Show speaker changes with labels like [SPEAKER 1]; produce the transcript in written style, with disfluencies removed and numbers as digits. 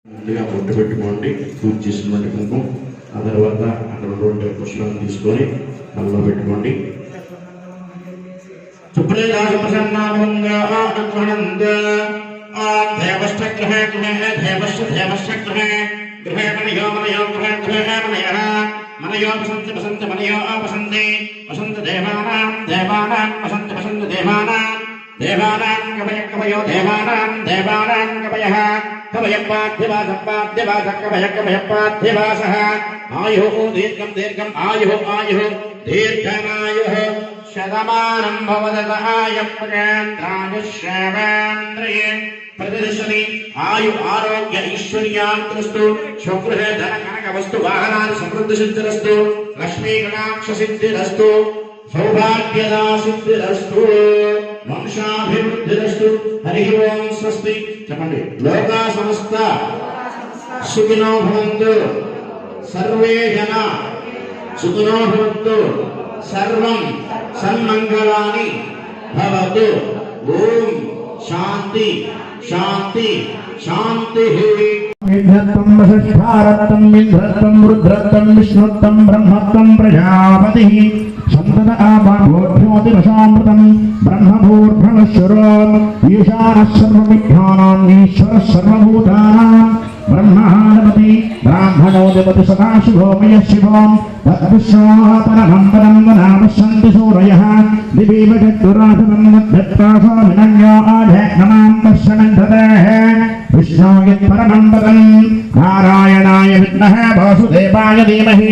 [SPEAKER 1] ముందుగా బొట్టు పెట్టుకోండి, పూజ చేసినటువంటి కుంకుమ. ఆ తర్వాత అక్కడ ఉన్నటువంటి పుష్పాలను తీసుకొని కళ్ళలో పెట్టుకోండి. మనయో వసంతి వసంత మనయో వసంతి వసంత దేవానాం దేవానాం వసంతి వసంత దేవానాం దేవానాం కవయ కవయో దేవానాం దేవానాం కవయః కవయపార్థివాసః పార్థివాసః కవయ కవయపార్థివాసః ఆయుః దీర్ఘం దీర్ఘం ఆయుః ఆయుః దీర్ఘమాయుః శతమానం భవదతః పురేంద్రాయుష్యేవేంద్రియే ప్రతిదశని ఆయు ఆరోగ్య ఐశ్వర్యాస్తు స్వగృహ ధన కనక వస్తు వాహనాది సమృద్ధి సిద్ధిరస్తు లక్ష్మీ కటాక్ష సిద్ధిరస్తు సౌభాగ్యదా సిద్ధిరస్తు వంశాభివృద్ధిరస్తు. హరి ఓం స్వస్తి. చెప్పండి. లోకా సమస్త సుఖినో భవంతు, సర్వే జన సుఖినో భవంతు, సర్వం సన్మంగళాని భవతు. ఓం శాంతి శాంతి శాంతి.
[SPEAKER 2] విఘ్నత్వం వశిష్ఠారత్వం ఇంద్రత్వం రుద్రత్వం విష్ణుత్వం బ్రహ్మత్వం ప్రజాపతి సంతత ఆభోధ్యోతి వశామృతం బ్రహ్మభూర్భవశ్వరో ఈశానః సర్వవిజ్ఞానాం ఈశ్వరః సర్వభూతానాం బ్రహ్మాణపతి బ్రాహ్మణోధిపతి సదాశివోమయ శివం తద్విశ్వాపరమం పదం వనామస్సంతి సూరయః దివీవ చతురాసనం మధ్యత్రాసో వినంజో ఆధ్యాత్మనాం పశ్యనందతేః విష్ణోయ పరమం పదం నారాయణాయ విద్మహే వాసుదేవాయ ధీమహి